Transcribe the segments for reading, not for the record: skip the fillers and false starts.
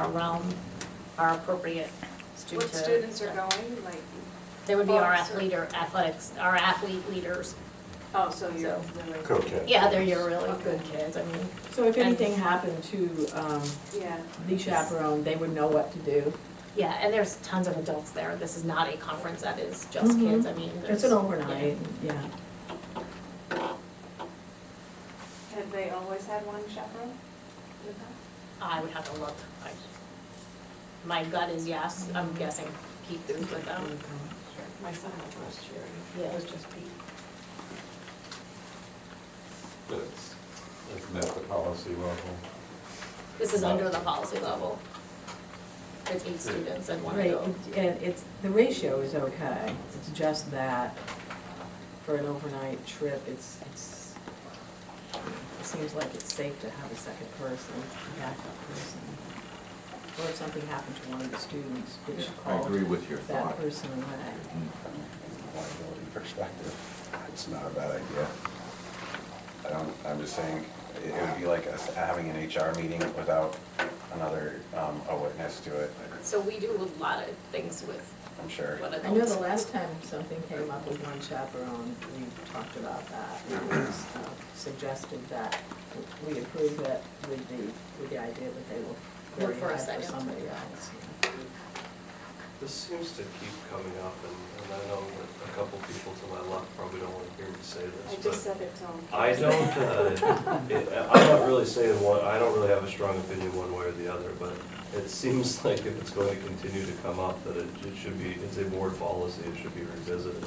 our realm are appropriate What students are going, like? They would be our sports or- athlete leaders. Oh, so you're So- really. Cool kids. Yeah, they're your really good kids, I mean, So if anything happened to Yeah. the chaperone, they would know what to do? yeah, and there's tons of adults there. This is not a conference that is just Mhm. kids, I mean, It's there's. an overnight, yeah. Have they always had one chaperone? in the past? I would have to look. My gut is yes, I'm guessing Pete is with them. My son went last year, Yeah. it was just Pete. But it's at the policy level. This is under the policy level. It's 8 students and 1 Right, adult. and it's, the ratio is okay, it's just that for an overnight trip, it seems like it's safe to have a second person, a backup person. Or if something happened to one of the students, which I called agree with your that thought. person away. Liability perspective, it's not a bad idea. I'm just saying, it would be like us having an HR meeting without another, a witness to it, So we do a lot of things with I'm sure. what I know adults. the last time something came up with one chaperone, we talked about that. It was suggested that we approve it with the idea that they will Look carry for a ahead for second. somebody else. This seems to keep coming up, and I know that a couple people to my left probably don't want to hear me say I this, just but said it to him. I don't, I'm not really saying one, I don't really have a strong opinion one way or the other, but it seems like if it's going to continue to come up, that it should be, it's a board policy, it should be revisited.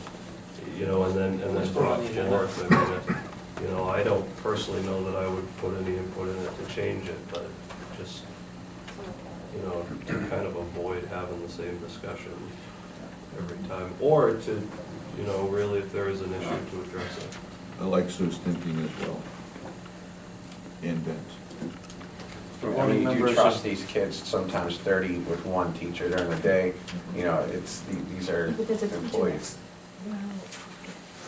You know, and then brought forth, I mean, you know, I don't personally know that I would put any input in it to change it, but just, you know, to kind of avoid having the same discussion every time, or to, you know, really, if there is an issue, to address it. I like Sue's thinking as well. And Ben's. I mean, you do trust these kids, sometimes 30 with one teacher during the day, you know, these are But there's a teacher employees. Well,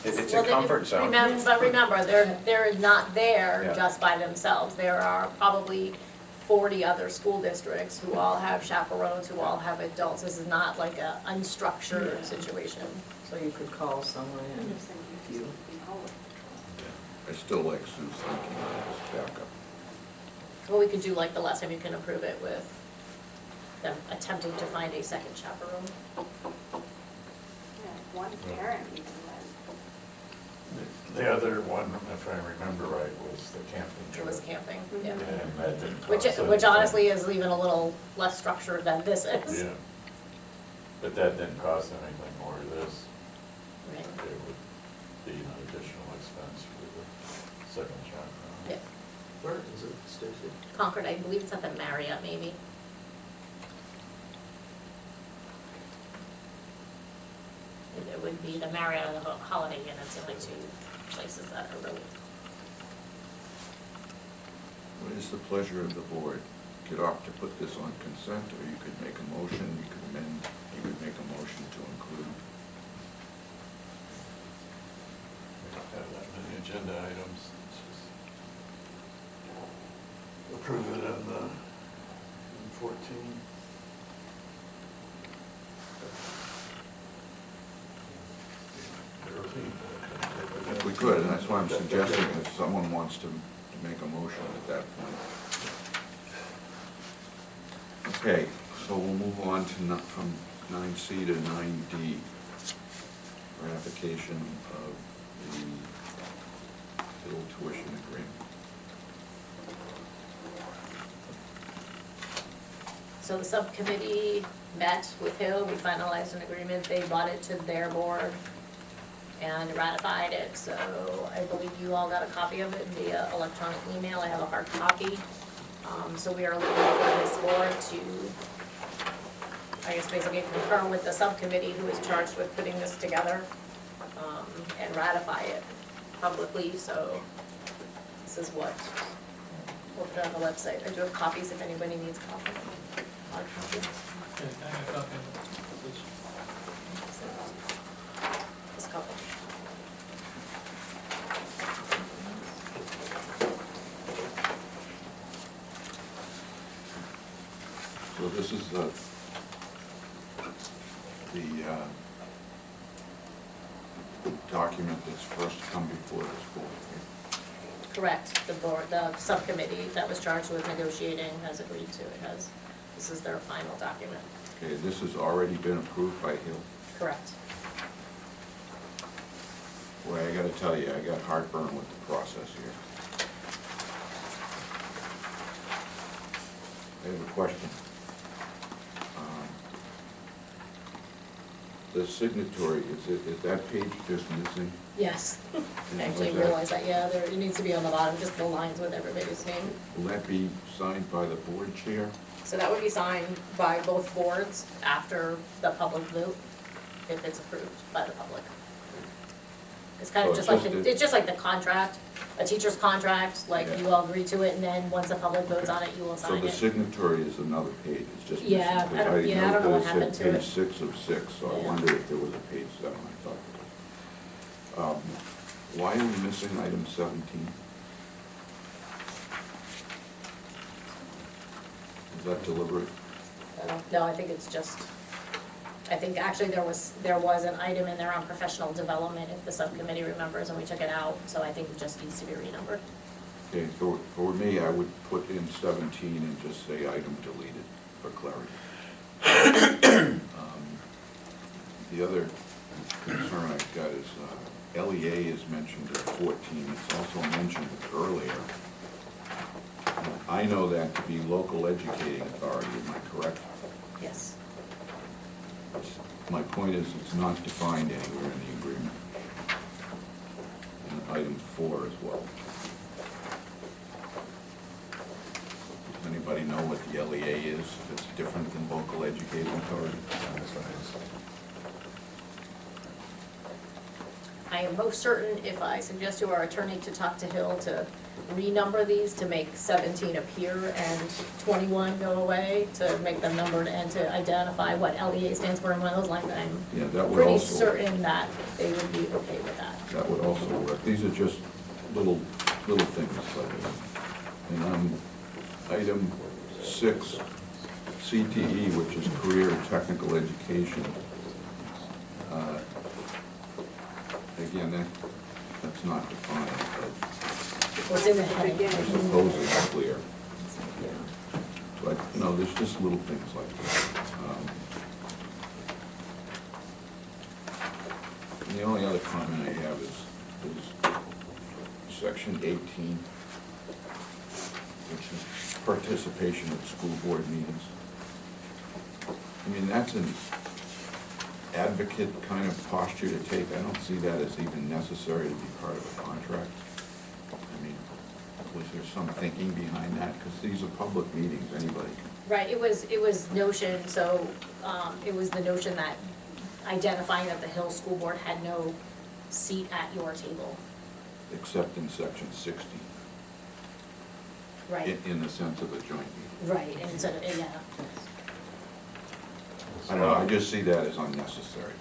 It's Well, a they- comfort zone. But remember, they're not there Yeah. just by themselves. There are probably 40 other school districts who all have chaperones, who all have adults. This is not like a unstructured situation. So you could call someone I'm in just thinking if you. I still like Sue's thinking as backup. Well, we could do like the last time, you can approve it with them attempting to find a second chaperone. Yeah, one parent even then. The other one, if I remember right, was the camping It trip. was camping, yeah. And that didn't Which cost which anything. honestly is even a little less structured than this is. Yeah. But that didn't cost anything more of this. Right. It would be an additional expense for the second chaperone. Yeah. Where is it, Stacy? Concord, I believe it's at the Marriott, maybe. It would be the Marriott or the Holiday Inn, it's the only 2 places that are really. What is the pleasure of the board? Could opt to put this on consent, or you could make a motion, you could amend, you could make a motion to include. We don't have that many agenda items. It's just approve it on the 14. If we could, and that's why I'm suggesting, if someone wants to make a motion at that point. Okay, so we'll move on to, from 9C to 9D. Ratification of the Hill tuition agreement. So the subcommittee met with Hill, we finalized an agreement, they brought it to their board and ratified it, so I believe you all got a copy of it via electronic email, I have a hard copy. So we are looking for this board to, I guess basically concur with the subcommittee who is charged with putting this together, and ratify it publicly, so this is what we'll put on the website. I do have copies if anybody needs copies. Hard copies. This copy. So So this is the document that's first come before this board. Correct, the board, the subcommittee that was charged with negotiating has agreed to it, this is their final document. Okay, this has already been approved by Hill. Correct. Boy, I gotta tell you, I got heartburn with the process here. I have a question. The signatory, is that page just missing? Yes. I And actually was that- realized that, yeah, there, it needs to be on the bottom, just the lines with everybody's name. Will that be signed by the board chair? So that would be signed by both boards after the public vote, if it's approved by the public. It's kind So of it's just like, just a- it's just like the contract, a teacher's contract, like Yeah. you all agree to it, and then once the public votes on it, you will So sign the it. signatory is another page, it's just missing. Yeah, because I don't- yeah, I don't know what happened It to said it. page 6 of 6, so I Yeah. wondered if there was a page 7, I thought there was. Why are we missing item 17? Is that deliberate? No, I think it's just, I think actually there was an item in there on professional development, if the subcommittee remembers, and we took it out, so I think it just needs to be renumbered. Okay, for me, I would put in 17 and just say item deleted for clarity. The other concern I've got is LEA is mentioned at 14, it's also mentioned earlier. I know that to be local educating authority, am I correct? Yes. My point is, it's not defined anywhere in the agreement. And item 4 as well. Does anybody know what the LEA is? If it's different than local educating authority? That's what it is. I am most certain if I suggest to our attorney to talk to Hill to renumber these to make 17 appear and 21 go away, to make them numbered and to identify what LEA stands for in one of those lines, Yeah, that I'm would pretty also, certain that they would be okay with that. that would also work. These are just little things like that. And on item 6, CTE, which is Career and Technical Education, again, that's not defined, but What's in the heading? I suppose it's clear. But, there's just little things like that. And the only other comment I have is section 18, which is participation at school board meetings. I mean, that's an advocate kind of posture to take. I don't see that as even necessary to be part of a contract. I mean, was there some thinking behind that? Because these are public meetings, anybody can. Right, it was notion, so, it was the notion that identifying that the Hill School Board had no seat at your table. Except in section 60, Right, in the sense of a joint meeting. right, and so, yeah, I don't know, I just see that as unnecessary.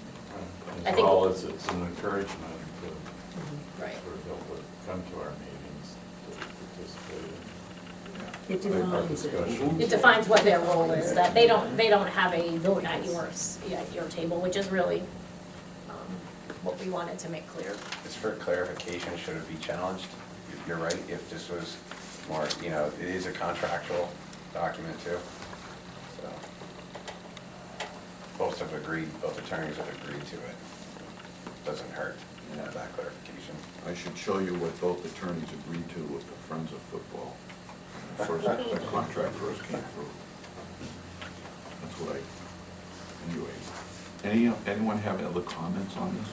I think- Well, it's an encouragement to, right. for people to come to our meetings, to participate It in our defines it. discussions. It defines what their role is, that they don't have a vote at your table, which is really, what we wanted to make clear. It's for clarification, should it be challenged? You're right, if this was more, it is a contractual document too. So both attorneys have agreed to it. Doesn't hurt, that clarification. I should show you what both attorneys agreed to with the Friends of Football. When the contract first came through. That's what anyway. Anyone have other comments on this?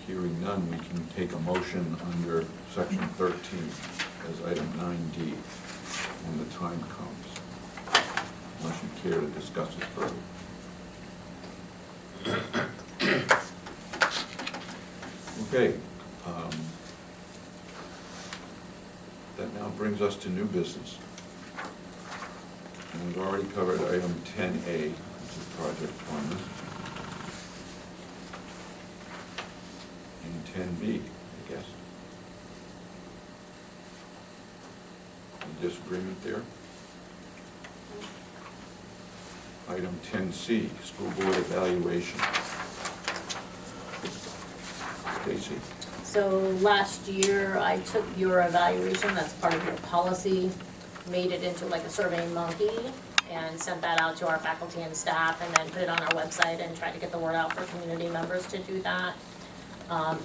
Hearing none, we can take a motion under section 13 as item 9D when the time comes. Unless you care to discuss it further. Okay. That now brings us to new business. And we've already covered item 10A, which is project funding. And 10B, I guess. disagreement there? Item 10C, school board evaluation. Stacy? So last year, I took your evaluation, that's part of your policy, made it into like a Survey Monkey, and sent that out to our faculty and staff, and then put it on our website and tried to get the word out for community members to do that.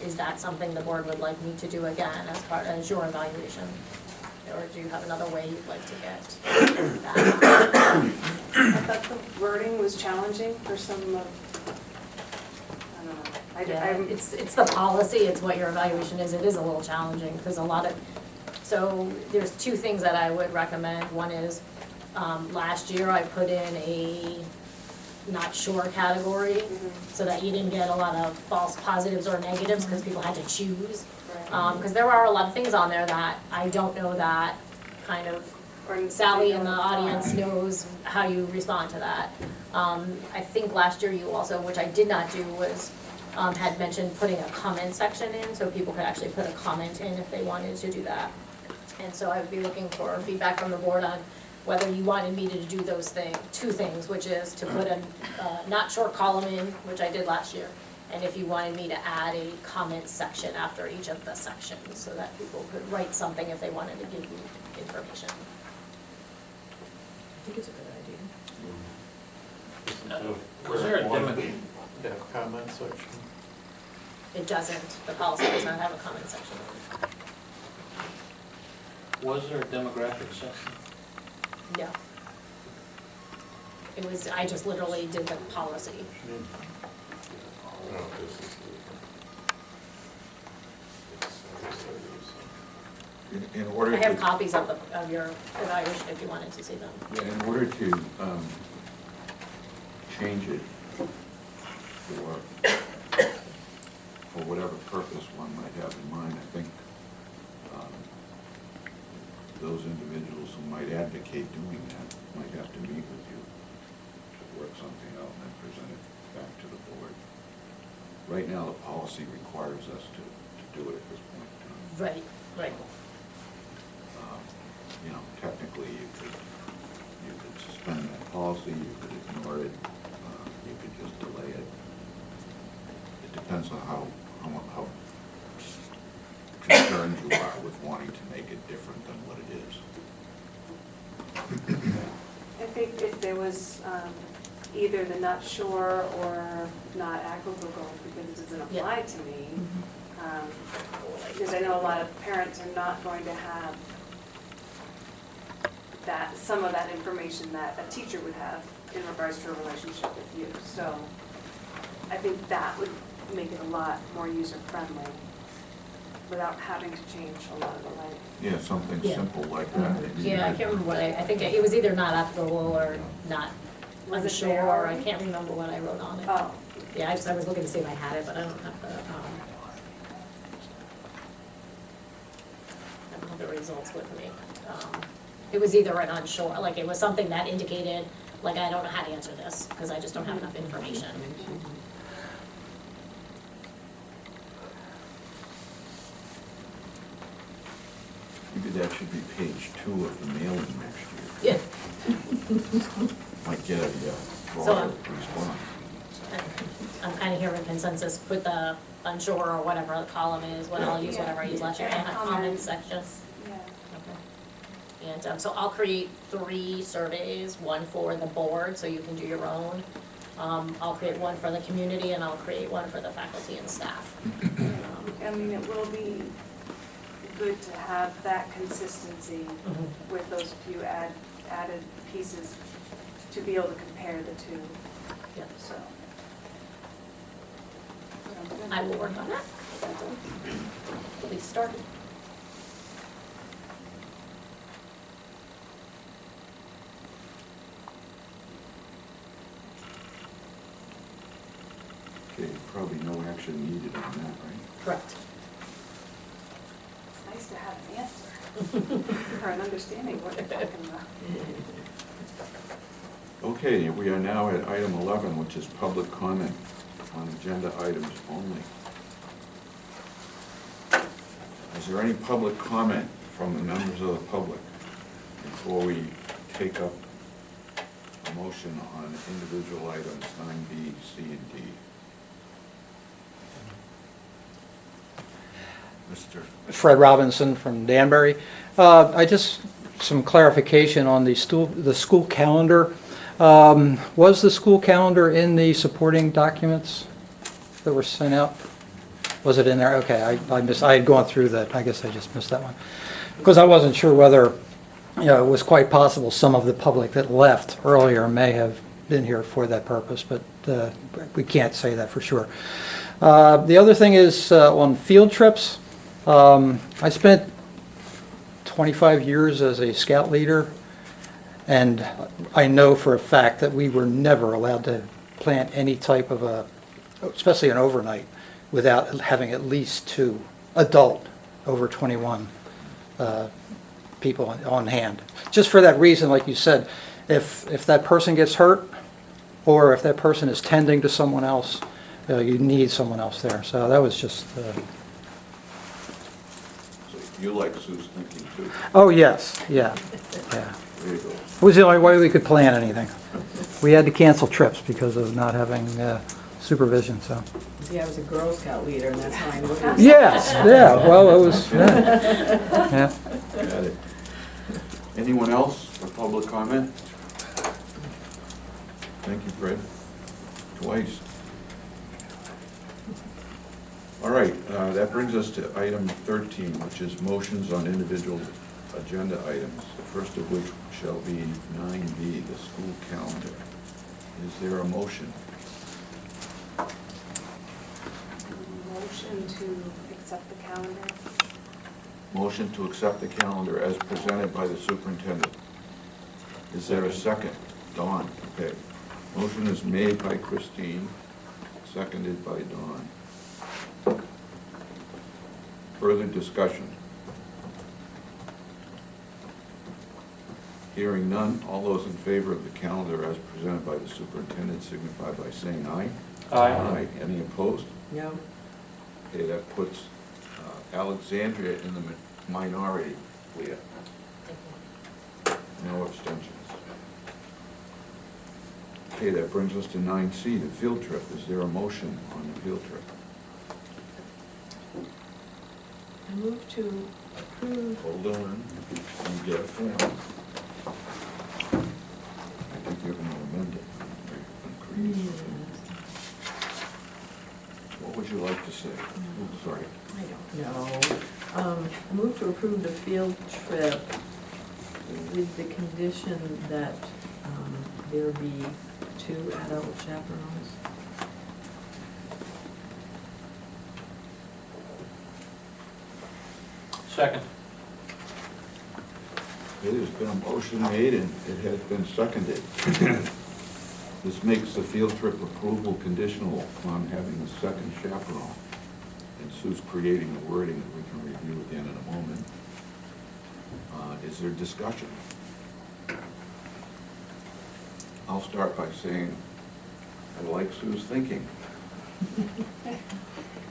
Is that something the board would like me to do again as your evaluation? Or do you have another way you'd like to get that? I thought the wording was challenging for some of, I don't know. Yeah, I'm- it's the policy, it's what your evaluation is, it is a little challenging, because a lot of, so there's two things that I would recommend. One is, last year I put in a not sure category, so that you didn't get a lot of false positives or negatives, because people had to choose. Right. Because there are a lot of things on there that I don't know that kind of Or Sally in the don't- audience knows how you respond to that. I think last year you also, which I did not do, was, had mentioned putting a comment section in, so people could actually put a comment in if they wanted to do that. And so I would be looking for feedback from the board on whether you wanted me to do those two things, which is to put a not short column in, which I did last year, and if you wanted me to add a comment section after each of the sections, so that people could write something if they wanted to give you information. I think it's a good idea. Was there a comment section? It doesn't, the policy does not have a comment section. Was there a demographic section? No. It was, I just literally did the policy. No, this is In order I have to, copies of your evaluation if you wanted to see them. in order to change it for whatever purpose one might have in mind, I think those individuals who might advocate doing that might have to meet with you to work something out and then present it back to the board. Right now, the policy requires us to do it at this point in time. Right, right. You know, technically, you could suspend that policy, you could ignore it, you could just delay it. It depends on how concerned you are with wanting to make it different than what it is. I think if there was either the not sure or not applicable, because it doesn't apply to me, because I know a lot of parents are not going to have that, some of that information that a teacher would have in regards to a relationship with you. So I think that would make it a lot more user-friendly without having to change a lot of the language. Yeah, something Yeah. simple like that. maybe. Yeah, I can't remember what I think it was either not applicable or not Was it unsure, there I already? can't remember what I wrote on it. Oh, Yeah, I was looking to see if I had it, but I don't have the, I don't have the results with me. It was either an unsure, like it was something that indicated, like I don't know how to answer this, because I just don't have enough information. Maybe that should be page 2 of the mailing next year. Yeah. Might get a So, broader response. I'm kind of here in consensus, put the unsure or whatever the column is, what I'll use, whatever I used last year, and a comment section. yeah. Okay. And so I'll create 3 surveys, one for the board, so you can do your own. I'll create one for the community, and I'll create one for the faculty and staff. I mean, it will be good to have that consistency with those few added pieces to be able to compare the two, Yep. so. Sounds good. I will work on that. At least started. Okay, probably no action needed on that, right? Correct. It's nice to have an answer or an understanding of what you're talking about. Okay, we are now at item 11, which is public comment on agenda items only. Is there any public comment from the members of the public? before we take up a motion on individual items 9B, C, and D. Mr. Fred Robinson from Danbury. Some clarification on the school calendar. Was the school calendar in the supporting documents that were sent out? Was it in there? Okay, I had gone through that. I guess I just missed that one. Because I wasn't sure whether, it was quite possible some of the public that left earlier may have been here for that purpose, but we can't say that for sure. The other thing is on field trips. I spent 25 years as a scout leader, and I know for a fact that we were never allowed to plan any type of especially an overnight, without having at least 2 adult over 21 people on hand. Just for that reason, like you said, if that person gets hurt, or if that person is tending to someone else, you need someone else there. So that was just... You like Sue's thinking too. Oh, yes, yeah. There you go. It was the only way we could plan anything. We had to cancel trips because of not having supervision, so. See, I was a Girl Scout leader, and that's how I know. Yes, yeah, well, it was, yeah. Got it. Anyone else for public comment? Thank you, Fred. Twice. All right, that brings us to item 13, which is motions on individual agenda items, the first of which shall be 9B, the school calendar. Is there a motion? Motion to accept the calendar. Motion to accept the calendar as presented by the superintendent. Is there a second? Dawn, okay. Motion is made by Christine, seconded by Dawn. Further discussion? Hearing none, all those in favor of the calendar as presented by the superintendent signify by saying aye. Aye. Any opposed? No. Okay, that puts Alexandria in the minority, Leah. No abstentions. Okay, that brings us to 9C, the field trip. Is there a motion on the field trip? I move to approve. Hold on, you get a form. I think you're going to amend it. Increase. What would you like to say? Oh, sorry. I don't know. I move to approve the field trip with the condition that there be 2 adult chaperones. Second. It has been a motion made and it has been seconded. This makes the field trip approval conditional on having a second chaperone. And Sue's creating the wording that we can review again in a moment. Is there discussion? I'll start by saying I like Sue's thinking.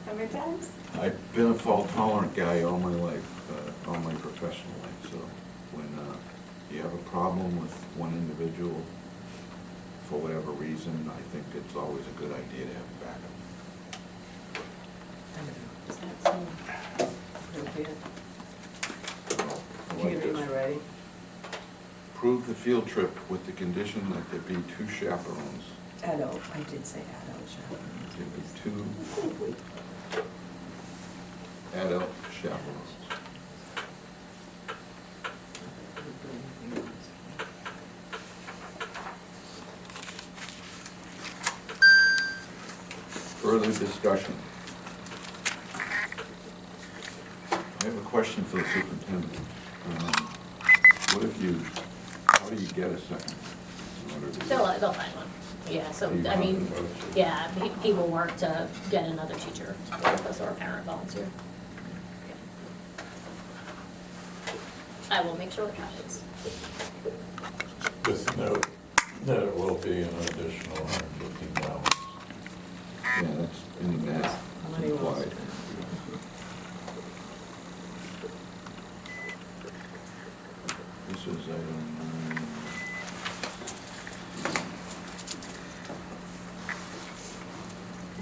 How many times? I've been a fault-tolerant guy all my life, all my professional life, so when you have a problem with one individual, for whatever reason, I think it's always a good idea to have a backup. Is that so appropriate? I like Am I this. ready? Approve the field trip with the condition that there be 2 chaperones. Adult, I did say adult chaperones. There be 2 adult chaperones. Further discussion? I have a question for the superintendent. What if you, how do you get a second? in order to- They'll find one. Yeah, so, I mean, yeah, people work to get another teacher to work with us or a parent volunteer. I will make sure it happens. Just note that it will be an additional $115. Yeah, that's in that How many was implied. it? This is is item 9.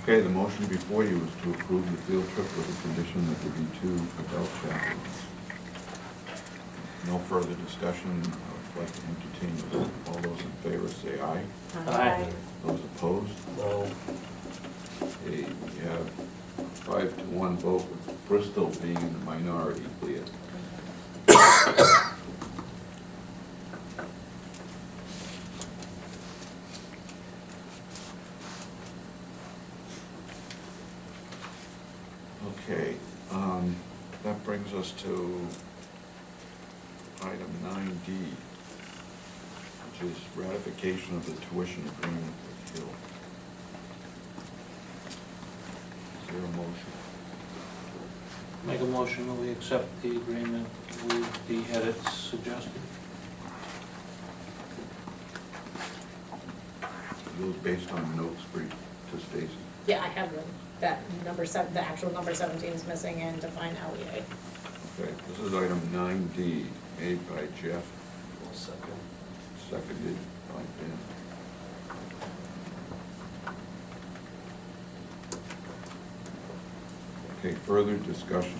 Okay, the motion before you is to approve the field trip with the condition that there be 2 adult chaperones. No further discussion. I would like to entertain a vote. All those in favor say aye. Aye. Those opposed? No, Okay, we have a 5-to-1 vote with Bristol being in the minority, Leah. Okay, that brings us to item 9D, which is ratification of the tuition agreement with Hill. Is there a motion? Make a motion that we accept the agreement with the edits suggested. Those based on notes brief to Stacy. Yeah, I have them. That number 7, the actual number 17 is missing and define LEA. Okay, this is item 9D, made by Jeff, I'll second. seconded by Ben. Okay, further discussion.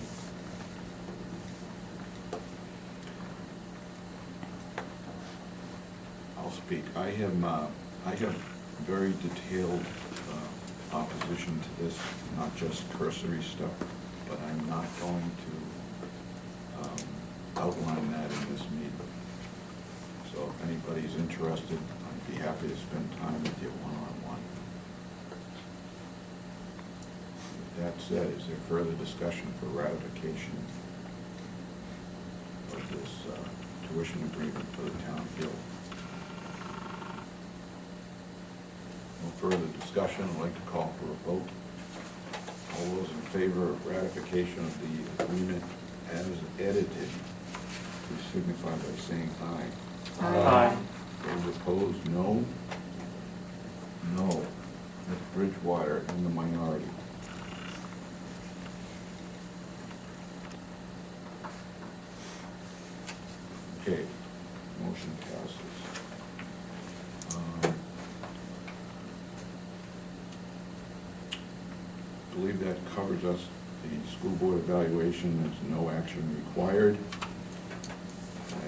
I'll speak. I have very detailed opposition to this, not just cursory stuff, but I'm not going to outline that in this meeting. So if anybody's interested, I'd be happy to spend time with you one-on-one. With that said, is there further discussion for ratification of this tuition agreement for the town of Hill? No further discussion. I'd like to call for a vote. All those in favor of ratification of the agreement as edited, please signify by saying aye. Aye. Those opposed, no. No. Ms. Bridgewater in the minority. Okay, motion passes. I believe that covers us. The school board evaluation, there's no action required.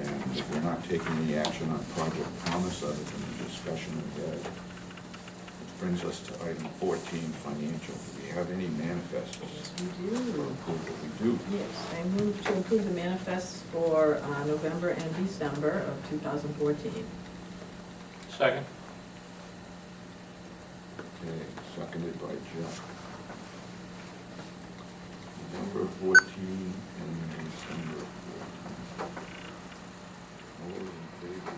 And we're not taking any action on Project Promise other than the discussion we had. Which brings us to item 14, financial. Do we have any manifests Yes, we for do. approval? We do. Yes, I move to approve the manifests for November and December of 2014. Second. Okay, seconded by Jeff. November 14 and December 14. All those in favor?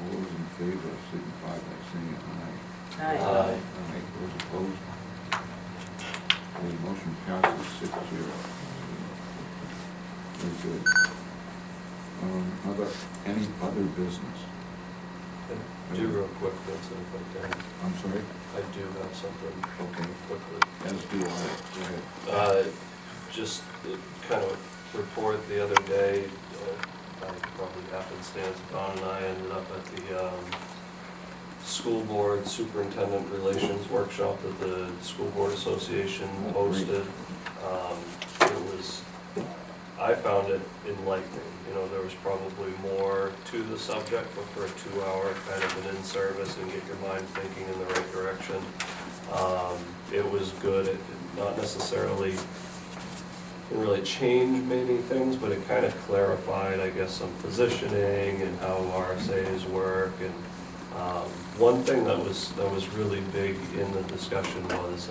All those in favor signify by saying aye. Aye. Aye. Those opposed? The motion passes 6-0. Very good. Any other business? I do real quick, Vincent, if I can. I'm sorry? I do have something Okay. quickly. As do I. Go ahead. Just kind of report the other day, probably happenstance, Don and I ended up at the school board superintendent relations workshop that the School Board Association hosted. I found it enlightening. You know, there was probably more to the subject, but for a 2-hour kind of an in-service and get your mind thinking in the right direction. It was good. It did not necessarily didn't really change many things, but it kind of clarified, I guess, some positioning and how RSAs work. And one thing that was really big in the discussion was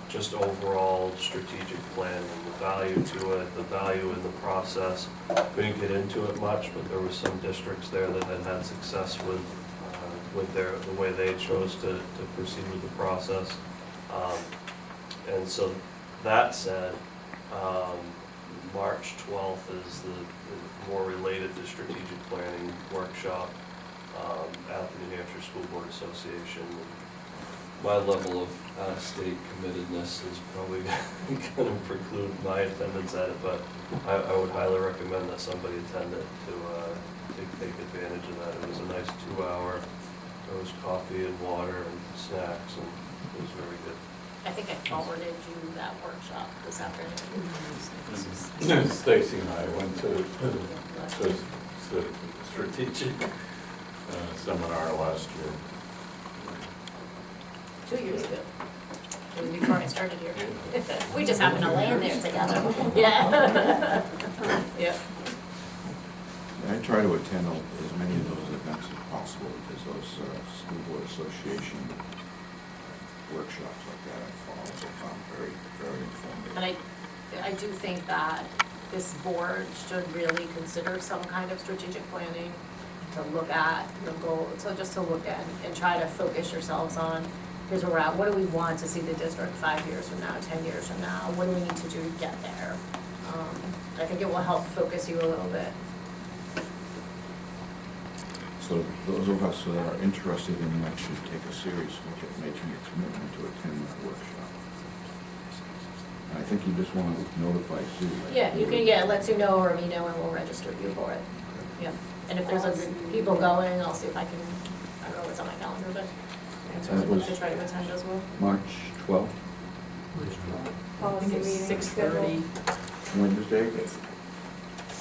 just overall strategic planning, the value to it, the value in the process. We didn't get into it much, but there were some districts there that had had success with the way they chose to proceed with the process. And so that said, March 12th is the more related to strategic planning workshop at the New Hampshire School Board Association. my level of out-of-state committedness is probably gonna preclude my attendance at it, but I would highly recommend that somebody attend it to take advantage of that. It was a nice 2-hour, there was coffee and water and snacks, and it was very good. I think I forwarded you that workshop this afternoon. Stacy and I went to the strategic seminar last year. 2 years ago. It was before I started here. We just happened to land there together. Yeah. Yeah. I try to attend as many of those events as possible, because those school board association workshops like that I follow, I found very, very informative. And I do think that this board should really consider some kind of strategic planning to look at the goal, so just to look at and try to focus yourselves on, here's where we're at, what do we want to see the district 5 years from now, 10 years from now, what do we need to do to get there? I think it will help focus you a little bit. So those of us that are interested in that should take a serious look at making a commitment to attend that workshop. And I think you just want to notify Sue. right? Yeah, you can, let Sue know or me know, and we'll register you for it. Yeah, and if there's other people going, I'll see if I can, I don't know what's on my calendar, but That was- to try to attend as well. March 12th, I think it's 6:30. Wednesday?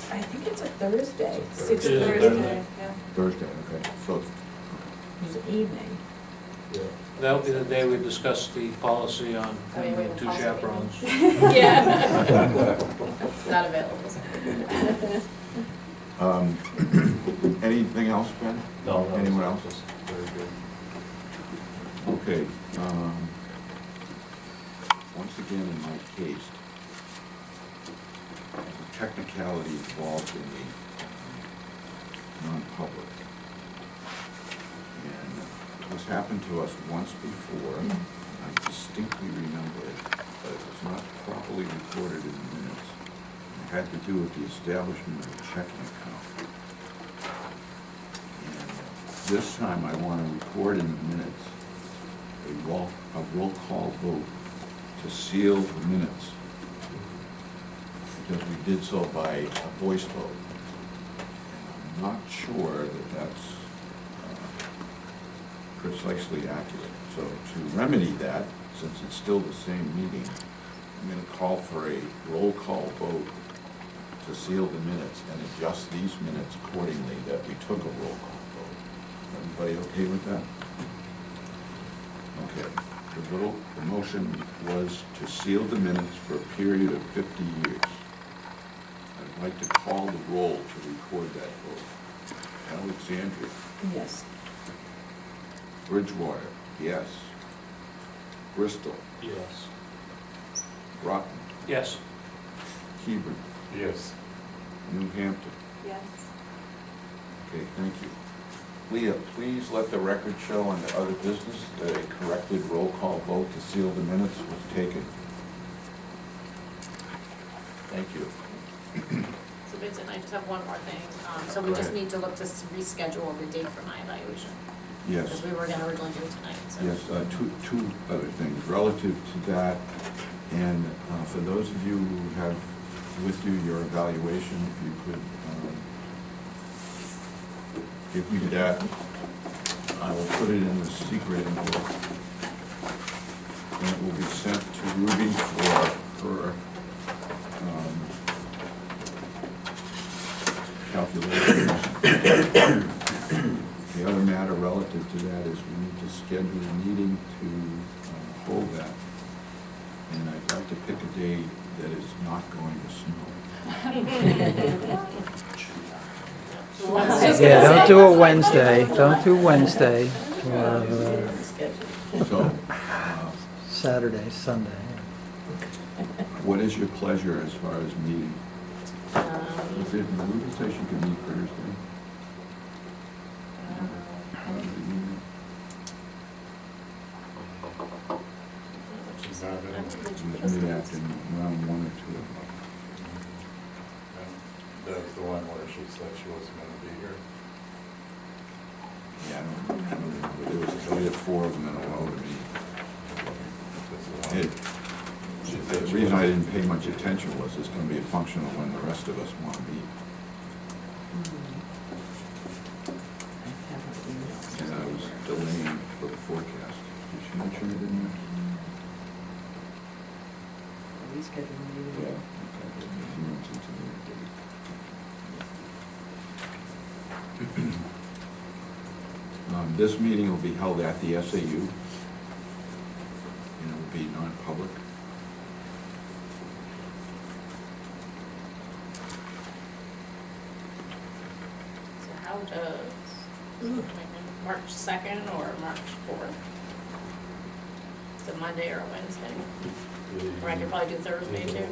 I think it's a Thursday. Thursday. Yeah. Thursday, okay. So It's an evening. That'll be the day we discuss the policy on Oh, yeah, we have a 2 policy chaperones. Yeah. Not available. Anything else, Ben? No, that was Anyone else? just very good. Okay. Once again, in my case, the technicality involved in the non-public. And it was happened to us once before. I distinctly remember it, but it was not properly recorded in the minutes. It had to do with the establishment of a checking account. And this time I want to record in the minutes a roll call vote to seal the minutes, because we did so by a voice vote. And I'm not sure that that's precisely accurate. So to remedy that, since it's still the same meeting, I'm going to call for a roll call vote to seal the minutes and adjust these minutes accordingly, that we took a roll call vote. Everybody okay with that? Okay. The motion was to seal the minutes for a period of 50 years. I'd like to call the roll to record that vote. Alexandria. Yes. Bridgewater, yes. Bristol, Yes. Groton, Yes. Hebron, Yes. New Hampton. Yes. Okay, thank you. Leah, please let the record show on the other business that a corrected roll call vote to seal the minutes was taken. Thank you. So Vincent, I just have one more thing. So we Go just ahead. need to look to reschedule the date for my evaluation. Yes. Because we were gonna originally do it tonight, so. Yes, two other things relative to that, and for those of you who have with you your evaluation, if you could give me that, I will put it in the secret envelope, and it will be sent to Ruby for calculations. The other matter relative to that is we need to schedule a meeting to hold that. And I'd like to pick a day that is not going to snow. Yeah, don't do a Wednesday, don't do Wednesday, So, Saturday, Sunday. what is your pleasure as far as meeting? Was it, Ruby said she could meet Thursday? In the afternoon, around 1 or 2 o'clock. That's the one where she said she wasn't gonna be here. Yeah, I don't remember. There was 4 of them in a row to me. The reason I didn't pay much attention was it's gonna be a function of when the rest of us wanna meet. And I was delaying for the forecast. Did she mention it in there? Reschedule meeting. Yeah. Okay. She mentioned to me. This meeting will be held at the SAU. And it will be non-public. So how does March 2nd or March 4th? It's a Monday or a Wednesday? Or I could probably do Thursday too.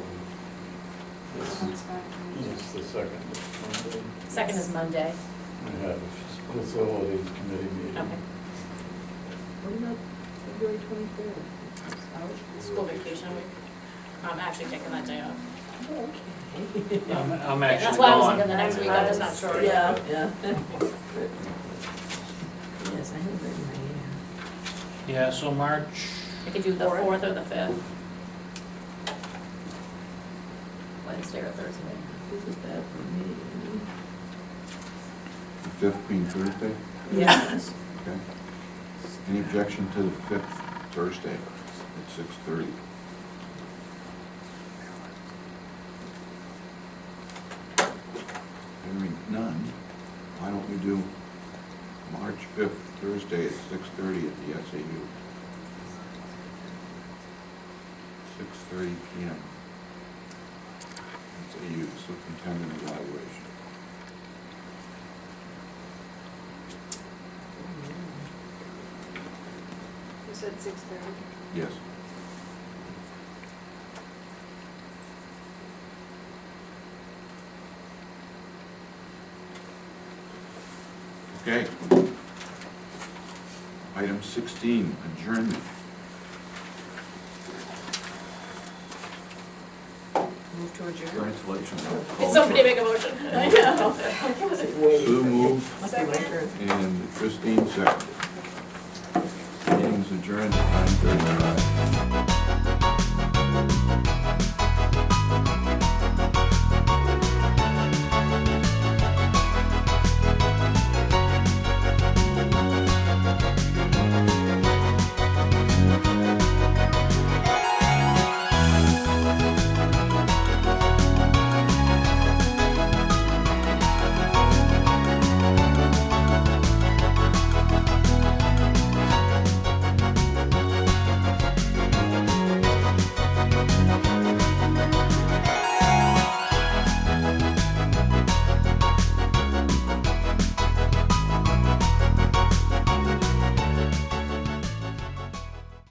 Sounds fine to me. It's the second Monday. Second is Monday. We have a facilities committee meeting. Okay. What about February 23rd? School vacation week. I'm actually taking that day off. Okay. I'm Yeah, actually that's why I was gone. thinking the next week, I was not sure. Yeah, yeah. Yes, I have it written right here. Yeah, so March, I could do the 4th or the 5th. Wednesday or Thursday. This is bad for me. The 5th being Thursday? Yes. Okay. Any objection to the 5th Thursday at 6:30? Hearing none, why don't we do March 5th Thursday at 6:30 at the SAU? 6:30 PM. SAU Superintendent Evaluation. You said 6:30? Yes. Okay. Item 16, adjournment. Move to adjourn. Congratulations. Did somebody make a motion? I know. Sue moved Must be my turn. and Christine seconded. Meeting's adjourned at 9:35.